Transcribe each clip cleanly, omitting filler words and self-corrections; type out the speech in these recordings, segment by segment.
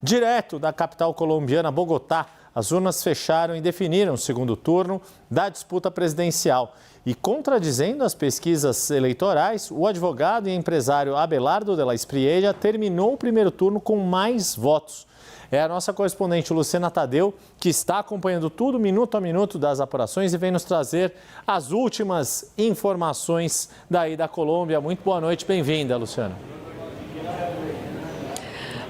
Direto da capital colombiana, Bogotá, as urnas fecharam e definiram o segundo turno da disputa presidencial. E contradizendo as pesquisas eleitorais, o advogado e empresário Abelardo de la Espriella terminou o primeiro turno com mais votos. É a nossa correspondente Luciana Tadeu, que está acompanhando tudo minuto a minuto das apurações e vem nos trazer as últimas informações daí da Colômbia. Muito boa noite, bem-vinda, Luciana.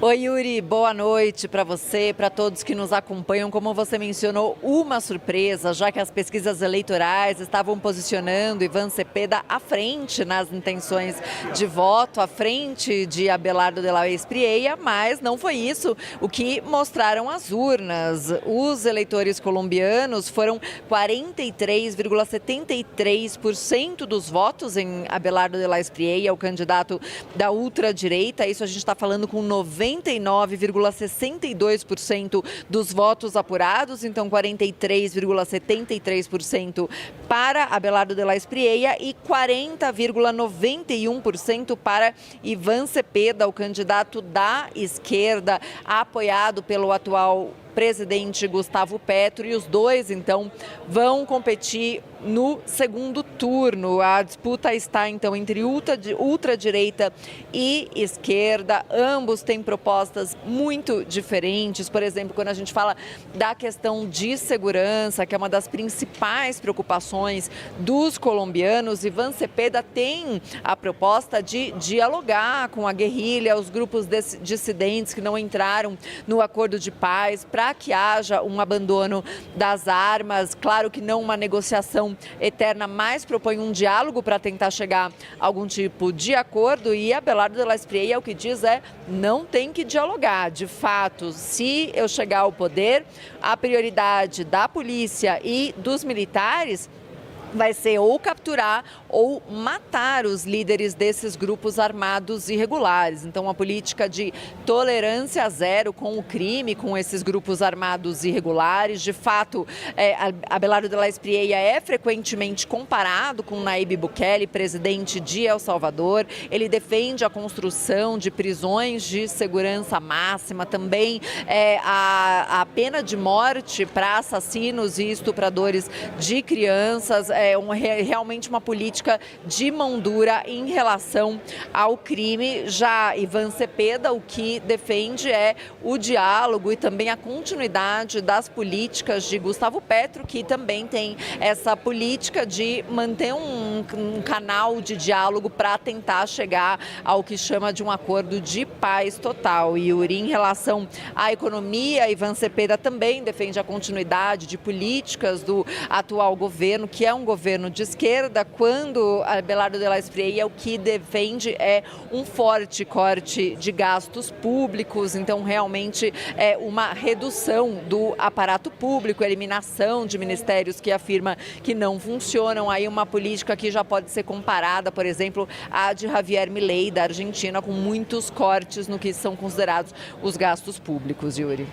Oi, Yuri, boa noite para você, para todos que nos acompanham. Como você mencionou, uma surpresa, já que as pesquisas eleitorais estavam posicionando Iván Cepeda à frente nas intenções de voto, à frente de Abelardo de la Espriella, mas não foi isso o que mostraram as urnas. Os eleitores colombianos foram 43,73% dos votos em Abelardo de la Espriella, o candidato da ultradireita. Isso a gente está falando com 99,62% dos votos apurados, então 43,73% para Abelardo de la Espriella e 40,91% para Iván Cepeda, o candidato da esquerda, apoiado pelo atual presidente Gustavo Petro, e os dois, então, vão competir no segundo turno. A disputa está, então, entre ultradireita e esquerda. Ambos têm propostas muito diferentes. Por exemplo, quando a gente fala da questão de segurança, que é uma das principais preocupações dos colombianos, Iván Cepeda tem a proposta de dialogar com a guerrilha, os grupos dissidentes que não entraram no acordo de paz, para que haja um abandono das armas. Claro que não uma negociação eterna, mas propõe um diálogo para tentar chegar a algum tipo de acordo. E Abelardo de la Espriella o que diz é: não tem que dialogar. De fato, se eu chegar ao poder, a prioridade da polícia e dos militares vai ser ou capturar ou matar os líderes desses grupos armados irregulares. Então, a política de tolerância zero com o crime, com esses grupos armados irregulares. De fato, Abelardo de la Espriella é frequentemente comparado com Nayib Bukele, presidente de El Salvador. Ele defende a construção de prisões de segurança máxima, também a pena de morte para assassinos e estupradores de crianças. Realmente uma política de mão dura em relação ao crime. Já Iván Cepeda, o que defende é o diálogo e também a continuidade das políticas de Gustavo Petro, que também tem essa política de manter um canal de diálogo para tentar chegar ao que chama de um acordo de paz total. E, Yuri, em relação à economia, Iván Cepeda também defende a continuidade de políticas do atual governo, que é um governo de esquerda, quando Abelardo de la Espriella o que defende é um forte corte de gastos públicos. Então, realmente é uma redução do aparato público, eliminação de ministérios que afirma que não funcionam. Aí uma política que já pode ser comparada, por exemplo, à de Javier Milei, da Argentina, com muitos cortes no que são considerados os gastos públicos, Yuri.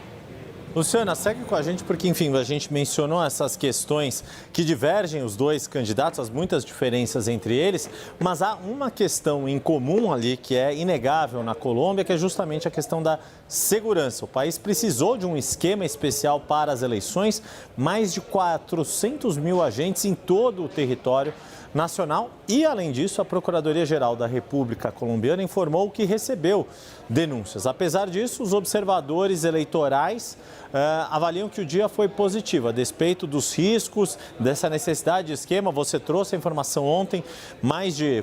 Luciana, segue com a gente porque, enfim, a gente mencionou essas questões que divergem os dois candidatos, as muitas diferenças entre eles, mas há uma questão em comum ali que é inegável na Colômbia, que é justamente a questão da segurança. O país precisou de um esquema especial para as eleições, mais de 400 mil agentes em todo o território nacional e, além disso, a Procuradoria-Geral da República Colombiana informou que recebeu denúncias. Apesar disso, os observadores eleitorais avaliam que o dia foi positivo, a despeito dos riscos, dessa necessidade de esquema. Você trouxe a informação ontem, mais de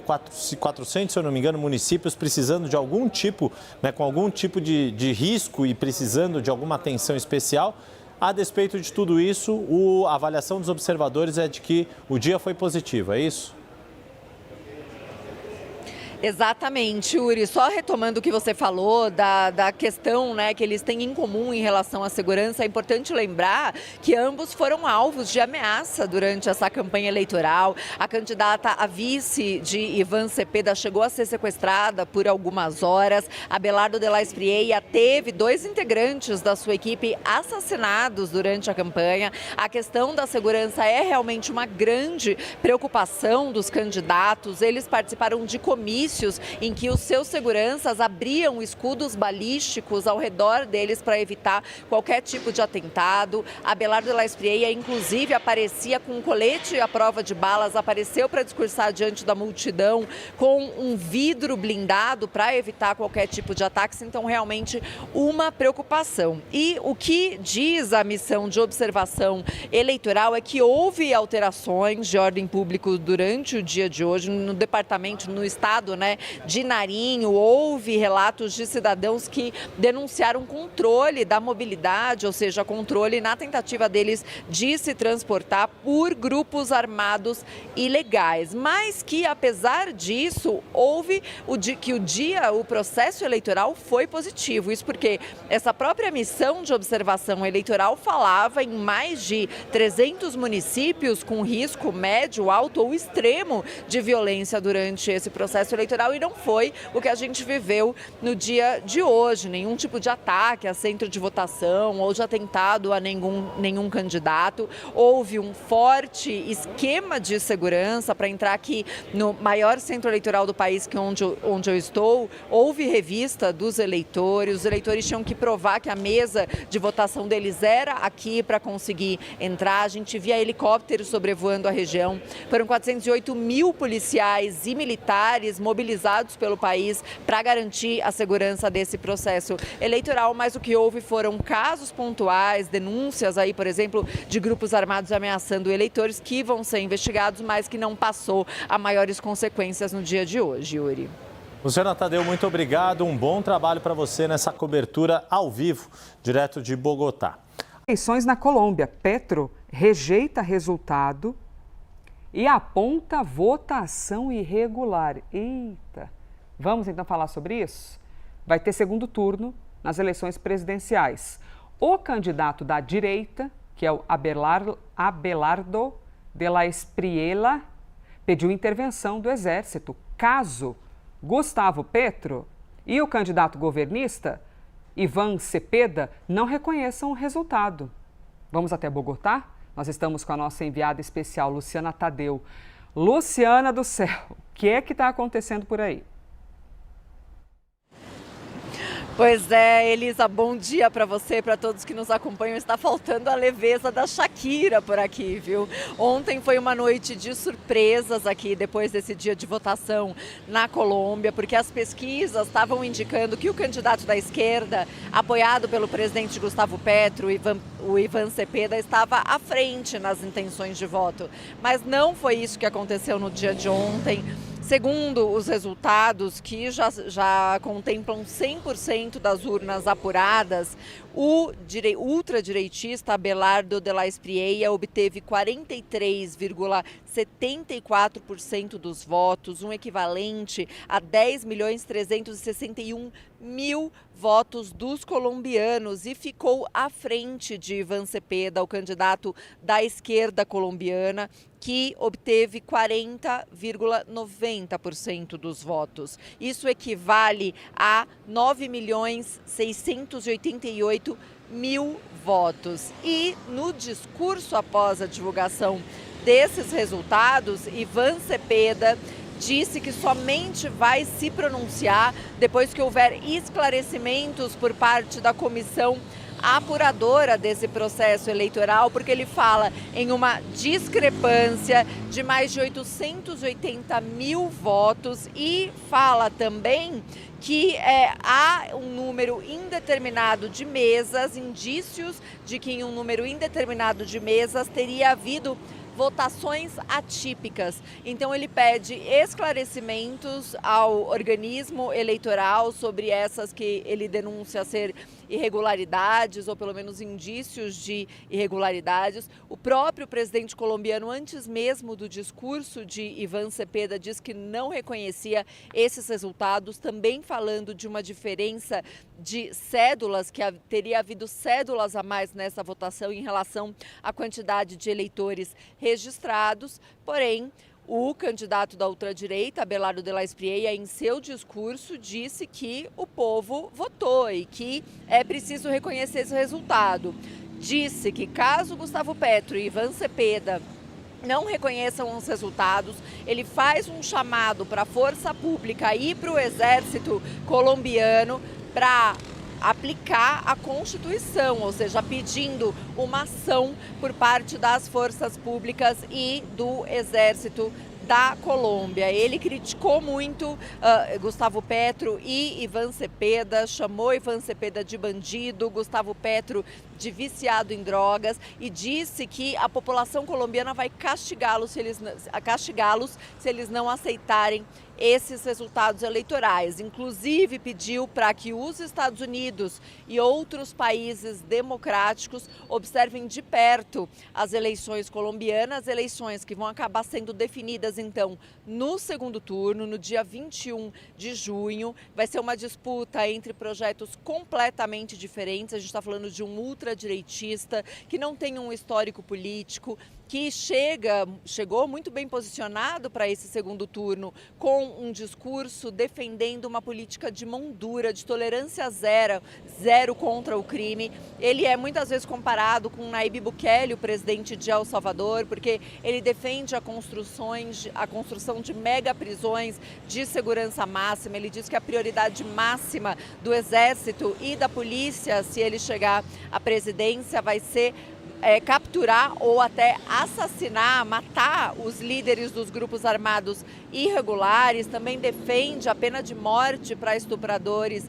400, se eu não me engano, municípios precisando de algum tipo, com algum tipo de risco e precisando de alguma atenção especial. A despeito de tudo isso, a avaliação dos observadores é de que o dia foi positivo, é isso? Exatamente, Yuri. Só retomando o que você falou da questão, que eles têm em comum em relação à segurança, é importante lembrar que ambos foram alvos de ameaça durante essa campanha eleitoral. A candidata a vice de Iván Cepeda chegou a ser sequestrada por algumas horas. Abelardo de la Espriella teve 2 integrantes da sua equipe assassinados durante a campanha. A questão da segurança é realmente uma grande preocupação dos candidatos. Eles participaram de comícios indícios em que os seus seguranças abriam escudos balísticos ao redor deles para evitar qualquer tipo de atentado. Abelardo de la Espriella, inclusive, aparecia com um colete à prova de balas, apareceu para discursar diante da multidão com um vidro blindado para evitar qualquer tipo de ataques. Então, realmente, uma preocupação. E o que diz a missão de observação eleitoral é que houve alterações de ordem pública durante o dia de hoje no departamento, no estado, de Nariño. Houve relatos de cidadãos que denunciaram controle da mobilidade, ou seja, controle na tentativa deles de se transportar por grupos armados ilegais. Mas que, apesar disso, houve o processo eleitoral foi positivo. Isso porque essa própria missão de observação eleitoral falava em mais de 300 municípios com risco médio, alto ou extremo de violência durante esse processo eleitoral, e não foi o que a gente viveu no dia de hoje. Nenhum tipo de ataque a centro de votação ou de atentado a nenhum candidato. Houve um forte esquema de segurança para entrar aqui no maior centro eleitoral do país, que é onde eu estou. Houve revista dos eleitores. Os eleitores tinham que provar que a mesa de votação deles era aqui para conseguir entrar. A gente via helicópteros sobrevoando a região. Foram 408 mil policiais e militares mobilizados pelo país para garantir a segurança desse processo eleitoral. Mas o que houve foram casos pontuais, denúncias aí, por exemplo, de grupos armados ameaçando eleitores, que vão ser investigados, mas que não passou a maiores consequências no dia de hoje, Yuri. Luciana Tadeu, muito obrigado. Um bom trabalho para você nessa cobertura ao vivo, direto de Bogotá. Eleições na Colômbia. Petro rejeita resultado e aponta votação irregular. Eita! Vamos então falar sobre isso? Vai ter segundo turno nas eleições presidenciais. O candidato da direita, que é o Abelardo de la Espriella, pediu intervenção do Exército caso Gustavo Petro e o candidato governista, Iván Cepeda, não reconheçam o resultado. Vamos até Bogotá? Nós estamos com a nossa enviada especial, Luciana Tadeu. Luciana do céu, o que é que está acontecendo por aí? Pois é, Elisa, bom dia para você, para todos que nos acompanham. Está faltando a leveza da Shakira por aqui, viu? Ontem foi uma noite de surpresas aqui, depois desse dia de votação na Colômbia, porque as pesquisas estavam indicando que o candidato da esquerda, apoiado pelo presidente Gustavo Petro, o Iván Cepeda, estava à frente nas intenções de voto. Mas não foi isso que aconteceu no dia de ontem. Segundo os resultados, que já contemplam 100% das urnas apuradas, o ultradireitista Abelardo de la Espriella obteve 43,74% dos votos, um equivalente a 10.361.000 votos dos colombianos, e ficou à frente de Iván Cepeda, o candidato da esquerda colombiana, que obteve 40,90% dos votos. Isso equivale a 9.688.000 votos. E no discurso após a divulgação desses resultados, Iván Cepeda disse que somente vai se pronunciar depois que houver esclarecimentos por parte da comissão apuradora desse processo eleitoral, porque ele fala em uma discrepância de mais de 880.000 votos e fala também que há um número indeterminado de mesas, indícios de que em um número indeterminado de mesas teria havido votações atípicas. Então ele pede esclarecimentos ao organismo eleitoral sobre essas que ele denuncia ser irregularidades, ou pelo menos indícios de irregularidades. O próprio presidente colombiano, antes mesmo do discurso de Iván Cepeda, diz que não reconhecia esses resultados, também falando de uma diferença de cédulas, que teria havido cédulas a mais nessa votação em relação à quantidade de eleitores registrados. Porém, o candidato da ultradireita, Abelardo de la Espriella, em seu discurso disse que o povo votou e que é preciso reconhecer esse resultado. Disse que caso Gustavo Petro e Iván Cepeda não reconheçam os resultados. Ele faz um chamado para a força pública e para o exército colombiano para aplicar a Constituição, ou seja, pedindo uma ação por parte das forças públicas e do exército da Colômbia. Ele criticou muito Gustavo Petro e Iván Cepeda, chamou Iván Cepeda de bandido, Gustavo Petro de viciado em drogas e disse que a população colombiana vai castigá-los se eles não aceitarem esses resultados eleitorais. Inclusive pediu para que os Estados Unidos e outros países democráticos observem de perto as eleições colombianas, eleições que vão acabar sendo definidas então no segundo turno, no dia 21 de junho. Vai ser uma disputa entre projetos completamente diferentes. A gente está falando de um ultradireitista que não tem um histórico político, que chegou muito bem posicionado para esse segundo turno, com um discurso defendendo uma política de mão dura, de tolerância zero contra o crime. Ele é muitas vezes comparado com Nayib Bukele, o presidente de El Salvador, porque ele defende a construção de mega prisões de segurança máxima. Ele diz que a prioridade máxima do exército e da polícia, se ele chegar à presidência, vai ser capturar ou até assassinar, matar os líderes dos grupos armados irregulares. Também defende a pena de morte para estupradores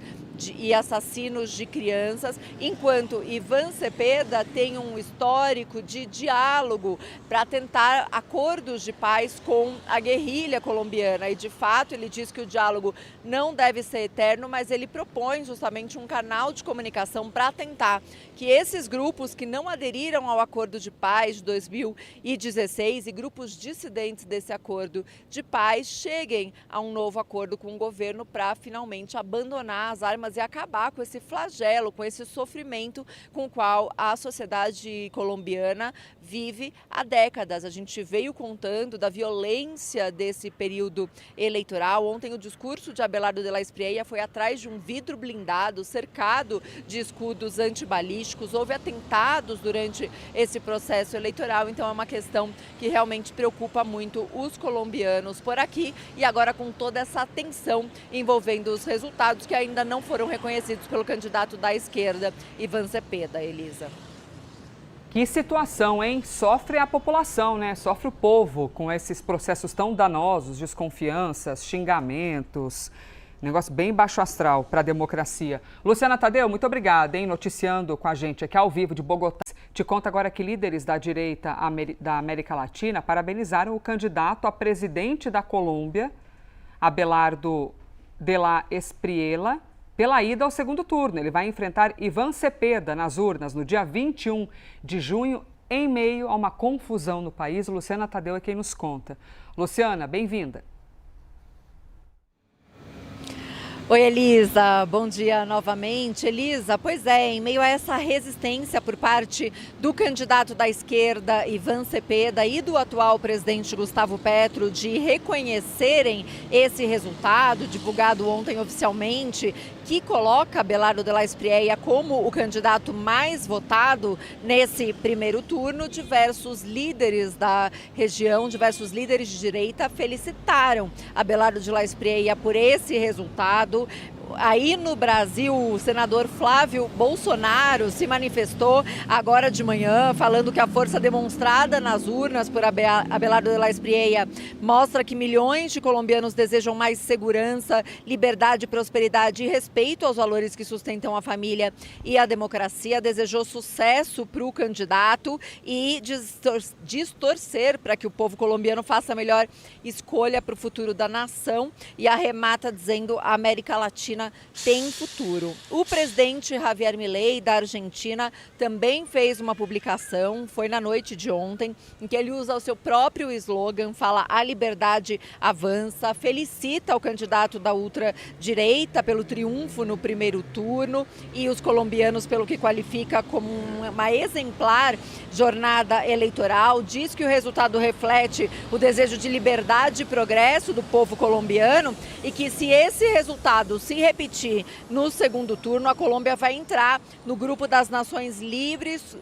e assassinos de crianças, enquanto Iván Cepeda tem um histórico de diálogo para tentar acordos de paz com a guerrilha colombiana. E, de fato, ele diz que o diálogo não deve ser eterno, mas ele propõe justamente um canal de comunicação para tentar que esses grupos que não aderiram ao acordo de paz de 2016 e grupos dissidentes desse acordo de paz cheguem a um novo acordo com o governo para finalmente abandonar as armas e acabar com esse flagelo, com esse sofrimento com o qual a sociedade colombiana vive há décadas. A gente veio contando da violência desse período eleitoral. Ontem o discurso de Abelardo de la Espriella foi atrás de um vidro blindado, cercado de escudos antibalísticos. Houve atentados durante esse processo eleitoral, então é uma questão que realmente preocupa muito os colombianos por aqui, e agora com toda essa tensão envolvendo os resultados que ainda não foram reconhecidos pelo candidato da esquerda, Iván Cepeda. Elisa. Que situação, hein? Sofre a população, né? Sofre o povo com esses processos tão danosos, desconfianças, xingamentos. Negócio bem baixo astral para a democracia. Luciana Tadeu, muito obrigada, hein? Noticiando com a gente aqui ao vivo de Bogotá. Te conta agora que líderes da direita da América Latina parabenizaram o candidato a presidente da Colômbia, Abelardo de la Espriella, pela ida ao segundo turno. Ele vai enfrentar Iván Cepeda nas urnas no dia 21 de junho, em meio a uma confusão no país. Luciana Tadeu é quem nos conta. Luciana, bem-vinda. Oi, Elisa, bom dia novamente. Elisa, pois é, em meio a essa resistência por parte do candidato da esquerda, Iván Cepeda, e do atual presidente Gustavo Petro de reconhecerem esse resultado, divulgado ontem oficialmente, que coloca Abelardo de la Espriella como o candidato mais votado nesse primeiro turno, diversos líderes da região, diversos líderes de direita felicitaram Abelardo de la Espriella por esse resultado. Aí no Brasil, o senador Flávio Bolsonaro se manifestou agora de manhã, falando que a força demonstrada nas urnas por Abelardo de la Espriella mostra que milhões de colombianos desejam mais segurança, liberdade, prosperidade e respeito aos valores que sustentam a família e a democracia. Desejou sucesso para o candidato e diz torcer para que o povo colombiano faça a melhor escolha para o futuro da nação, e arremata dizendo: a América Latina tem futuro. O presidente Javier Milei, da Argentina, também fez uma publicação, foi na noite de ontem, em que ele usa o seu próprio slogan, fala: a liberdade avança, felicita o candidato da ultradireita pelo triunfo no primeiro turno e os colombianos pelo que qualifica como uma exemplar jornada eleitoral. Diz que o resultado reflete o desejo de liberdade e progresso do povo colombiano e que, se esse resultado se repetir no segundo turno, a Colômbia vai entrar no grupo das nações livres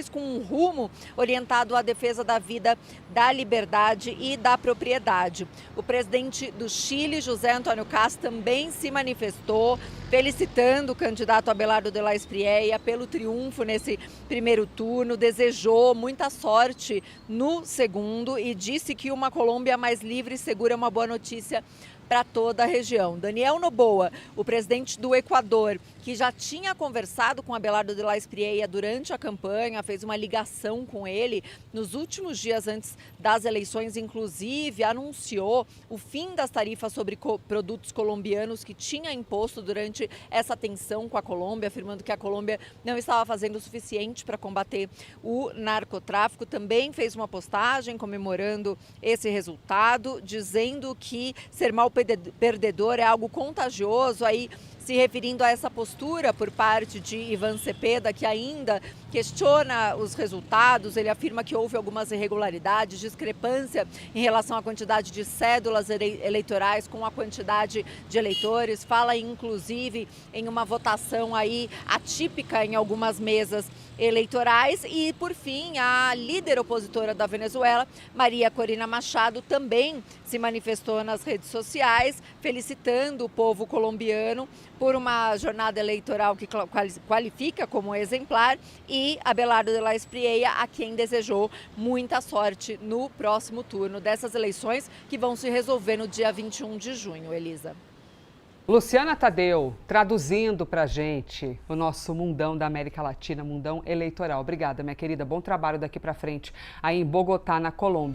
com um rumo orientado à defesa da vida, da liberdade e da propriedade. O presidente do Chile, José Antônio Kast, também se manifestou, felicitando o candidato Abelardo de la Espriella pelo triunfo nesse primeiro turno, desejou muita sorte no segundo e disse que uma Colômbia mais livre e segura é uma boa notícia para toda a região. Daniel Noboa, o presidente do Equador, que já tinha conversado com Abelardo de la Espriella durante a campanha, fez uma ligação com ele nos últimos dias antes das eleições, inclusive anunciou o fim das tarifas sobre produtos colombianos que tinha imposto durante essa tensão com a Colômbia, afirmando que a Colômbia não estava fazendo o suficiente para combater o narcotráfico. Também fez uma postagem comemorando esse resultado, dizendo que ser mal perdedor é algo contagioso, aí se referindo a essa postura por parte de Iván Cepeda, que ainda questiona os resultados. Ele afirma que houve algumas irregularidades, discrepância em relação à quantidade de cédulas eleitorais com a quantidade de eleitores. Fala inclusive em uma votação aí atípica em algumas mesas eleitorais. E, por fim, a líder opositora da Venezuela, Maria Corina Machado, também se manifestou nas redes sociais, felicitando o povo colombiano por uma jornada eleitoral que qualifica como exemplar, e Abelardo de la Espriella, a quem desejou muita sorte no próximo turno dessas eleições, que vão se resolver no dia 21 de junho, Elisa. Luciana Tadeu, traduzindo para a gente o nosso mundão da América Latina, mundão eleitoral. Obrigada, minha querida. Bom trabalho daqui para frente aí em Bogotá, na Colômbia.